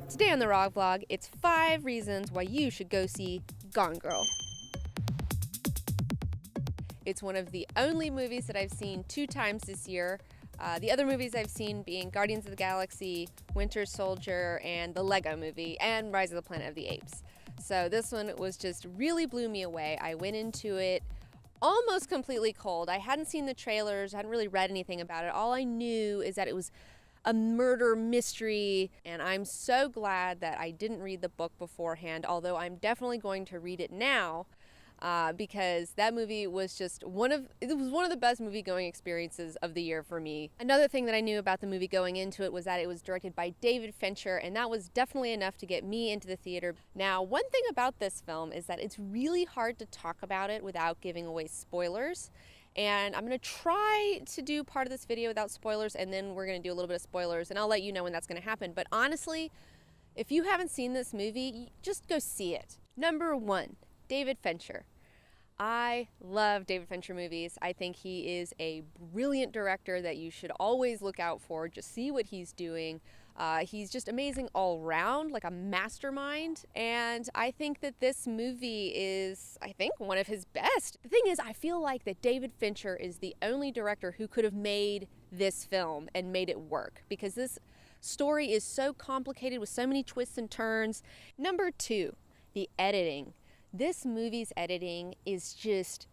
Today on the Rock Vlog, it's 5 reasons why you should go see Gone Girl. It's one of the only movies that I've seen 2 times this year. The other movies I've seen being Guardians of the Galaxy, Winter Soldier, and the Lego Movie, and Rise of the Planet of the Apes. So this one was just really blew me away. I went into it almost completely cold. I hadn't seen the trailers, I hadn't really read anything about it. All I knew is that it was a murder mystery, and I'm so glad that I didn't read the book beforehand, although I'm definitely going to read it now. Because that movie was just one of the best movie-going experiences of the year for me. Another thing that I knew about the movie going into it was that it was directed by David Fincher, and that was definitely enough to get me into the theater. Now, one thing about this film is that it's really hard to talk about it without giving away spoilers. And I'm going to try to do part of this video without spoilers, and then we're going to do a little bit of spoilers, and I'll let you know when that's going to happen. But honestly, if you haven't seen this movie, just go see it. Number 1. David Fincher. I love David Fincher movies. I think he is a brilliant director that you should always look out for. Just see what he's doing. He's just amazing all around, like a mastermind. And I think that this movie is, one of his best. The thing is, I feel like that David Fincher is the only director who could have made this film and made it work, because this story is so complicated with so many twists and turns. Number 2, the editing. This movie's editing is just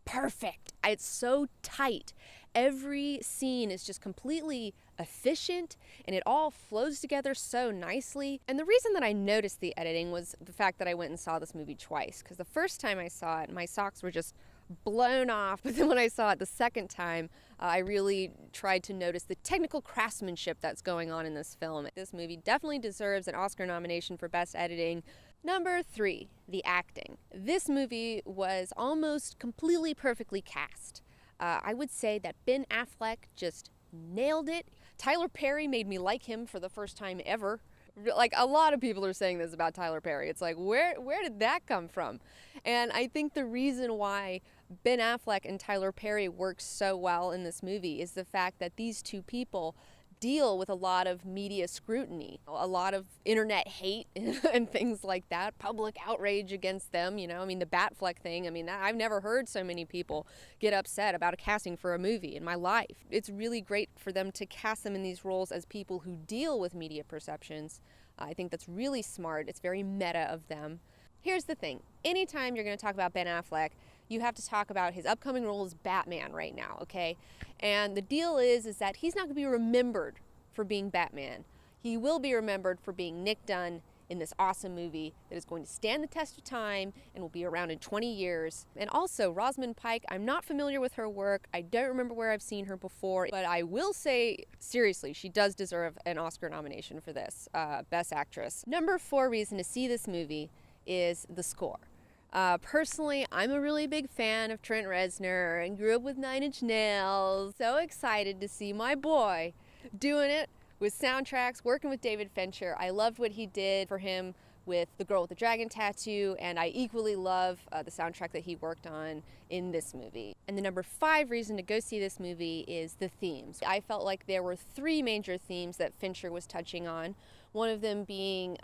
perfect. It's so tight. Every scene is just completely efficient, and it all flows together so nicely. And the reason that I noticed the editing was the fact that I went and saw this movie twice, because the first time I saw it, my socks were just blown off. But then when I saw it the second time, I really tried to notice the technical craftsmanship that's going on in this film. This movie definitely deserves an Oscar nomination for Best Editing. Number 3, the acting. This movie was almost completely perfectly cast. I would say that Ben Affleck just nailed it. Tyler Perry made me like him for the first time ever. Like, a lot of people are saying this about Tyler Perry. It's like, where did that come from? And I think the reason why Ben Affleck and Tyler Perry work so well in this movie is the fact that these two people deal with a lot of media scrutiny, a lot of internet hate and things like that, public outrage against them. The Batfleck thing. I've never heard so many people get upset about a casting for a movie in my life. It's really great for them to cast them in these roles as people who deal with media perceptions. I think that's really smart. It's very meta of them. Here's the thing. Anytime you're going to talk about Ben Affleck, you have to talk about his upcoming role as Batman right now, okay? And the deal is that he's not going to be remembered for being Batman. He will be remembered for being Nick Dunn in this awesome movie that is going to stand the test of time and will be around in 20 years. And also, Rosamund Pike, I'm not familiar with her work. I don't remember where I've seen her before, but I will say, seriously, she does deserve an Oscar nomination for this, Best Actress. Number 4 reason to see this movie is the score. Personally, I'm a really big fan of Trent Reznor and grew up with Nine Inch Nails. So excited to see my boy doing it with soundtracks, working with David Fincher. I loved what he did for him with The Girl with the Dragon Tattoo, and I equally love the soundtrack that he worked on in this movie. And the number 5 reason to go see this movie is the themes. I felt like there were 3 major themes that Fincher was touching on, one of them being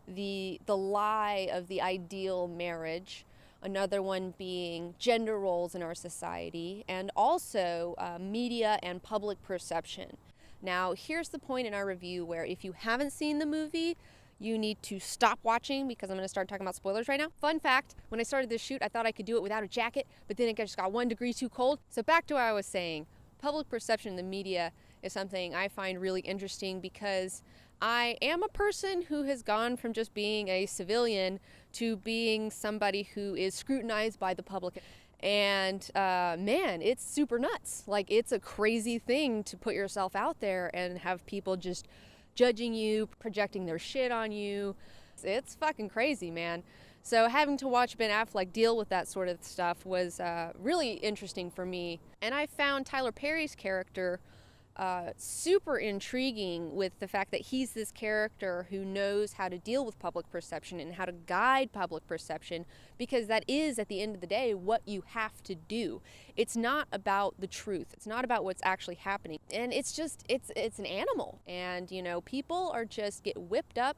the lie of the ideal marriage, another one being gender roles in our society, and also media and public perception. Now, here's the point in our review where if you haven't seen the movie, you need to stop watching, because I'm going to start talking about spoilers right now. Fun fact, when I started this shoot, I thought I could do it without a jacket, but then it just got 1 degree too cold. So back to what I was saying, public perception in the media is something I find really interesting, because I am a person who has gone from just being a civilian to being somebody who is scrutinized by the public. And man, it's super nuts. Like, it's a crazy thing to put yourself out there and have people just judging you, projecting their shit on you. It's fucking crazy, man. So having to watch Ben Affleck deal with that sort of stuff was really interesting for me. And I found Tyler Perry's character super intriguing with the fact that he's this character who knows how to deal with public perception and how to guide public perception, because that is, at the end of the day, what you have to do. It's not about the truth. It's not about what's actually happening. And it's just, it's an animal. And, you know, people are just get whipped up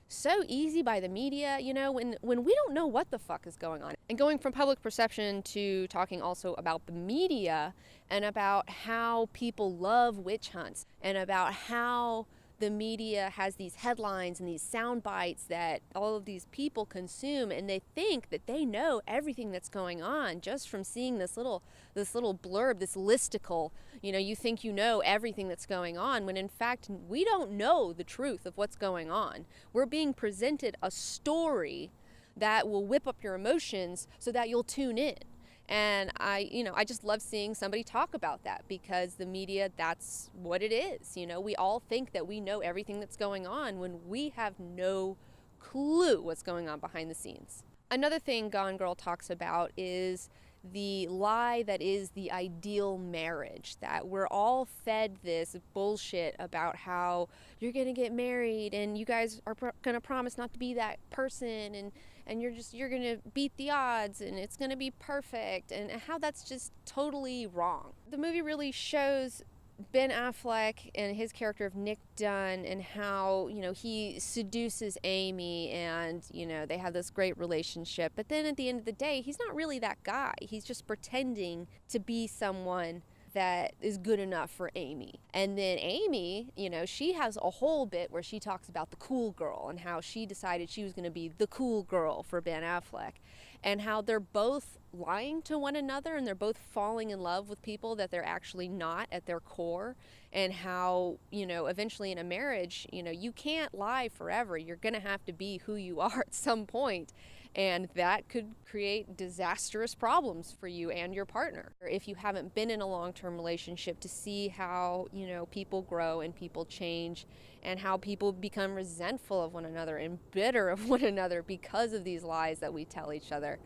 so easy by the media, you know, when we don't know what the fuck is going on. And going from public perception to talking also about the media and about how people love witch hunts and about how the media has these headlines and these sound bites that all of these people consume, and they think that they know everything that's going on just from seeing this little blurb, this listicle. You know, you think you know everything that's going on, when in fact we don't know the truth of what's going on. We're being presented a story that will whip up your emotions so that you'll tune in. And I just love seeing somebody talk about that, because the media, that's what it is. You know, we all think that we know everything that's going on when we have no clue what's going on behind the scenes. Another thing Gone Girl talks about is the lie that is the ideal marriage, that we're all fed this bullshit about how you're gonna get married and you guys are gonna promise not to be that person, and you're gonna beat the odds and it's gonna be perfect, and how that's just totally wrong. The movie really shows Ben Affleck and his character of Nick Dunn and how, you know, he seduces Amy and, you know, they have this great relationship. But then at the end of the day, he's not really that guy. He's just pretending to be someone that is good enough for Amy. And then Amy, you know, she has a whole bit where she talks about the cool girl and how she decided she was going to be the cool girl for Ben Affleck, and how they're both lying to one another and they're both falling in love with people that they're actually not at their core, and how, you know, eventually in a marriage, you know, you can't lie forever. You're going to have to be who you are at some point. And that could create disastrous problems for you and your partner. If you haven't been in a long-term relationship, to see how, you know, people grow and people change, and how people become resentful of one another and bitter of one another because of these lies that we tell each other.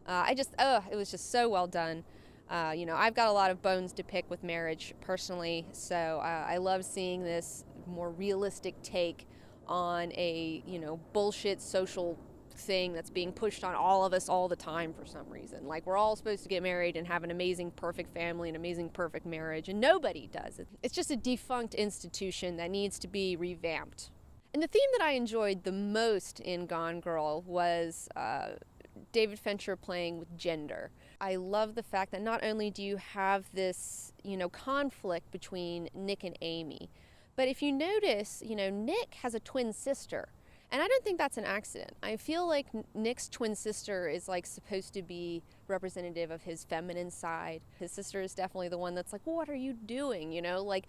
It was just so well done. You know, I've got a lot of bones to pick with marriage personally, so I love seeing this more realistic take on a, you know, bullshit social thing that's being pushed on all of us all the time for some reason. Like, we're all supposed to get married and have an amazing, perfect family, an amazing, perfect marriage, and nobody does it. It's just a defunct institution that needs to be revamped. And the theme that I enjoyed the most in Gone Girl was David Fincher playing with gender. I love the fact that not only do you have this, you know, conflict between Nick and Amy, but if you notice, you know, Nick has a twin sister. And I don't think that's an accident. I feel like Nick's twin sister is like supposed to be representative of his feminine side. His sister is definitely the one that's like, what are you doing? You know, like,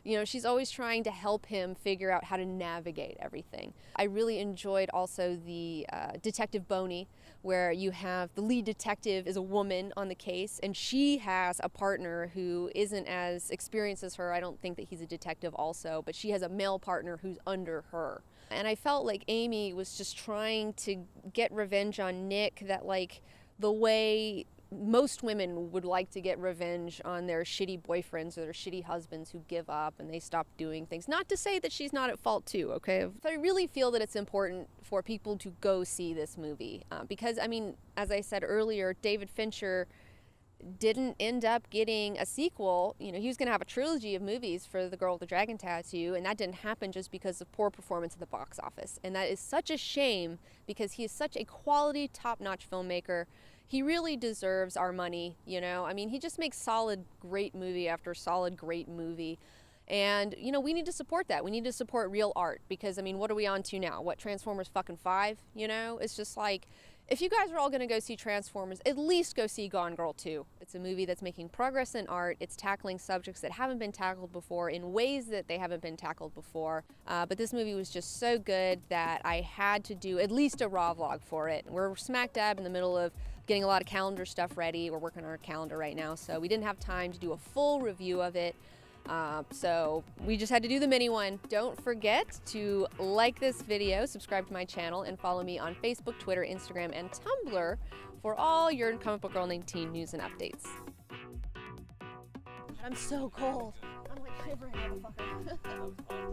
you know, she's always trying to help him figure out how to navigate everything. I really enjoyed also the Detective Boney, where you have the lead detective is a woman on the case, and she has a partner who isn't as experienced as her. I don't think that he's a detective also, but she has a male partner who's under her. And I felt like Amy was just trying to get revenge on Nick, that like the way most women would like to get revenge on their shitty boyfriends or their shitty husbands who give up and they stop doing things. Not to say that she's not at fault too, okay? But I really feel that it's important for people to go see this movie because, I mean, as I said earlier, David Fincher didn't end up getting a sequel. You know, he was going to have a trilogy of movies for The Girl with the Dragon Tattoo, and that didn't happen just because of poor performance at the box office. And that is such a shame, because he is such a quality, top-notch filmmaker. He really deserves our money, you know? I mean, he just makes solid, great movie after solid, great movie. And, you know, we need to support that. We need to support real art, because, I mean, what are we on to now? What, Transformers fucking 5? You know? It's just like, if you guys are all going to go see Transformers, at least go see Gone Girl 2. It's a movie that's making progress in art. It's tackling subjects that haven't been tackled before in ways that they haven't been tackled before. But this movie was just so good that I had to do at least a raw vlog for it. We're smack dab in the middle of getting a lot of calendar stuff ready. We're working on our calendar right now, so we didn't have time to do a full review of it. So we just had to do the mini one. Don't forget to like this video, subscribe to my channel, and follow me on Facebook, Twitter, Instagram, and Tumblr for all your Comic Book Girl 19 news and updates. I'm so cold. I'm like shivering, motherfucker.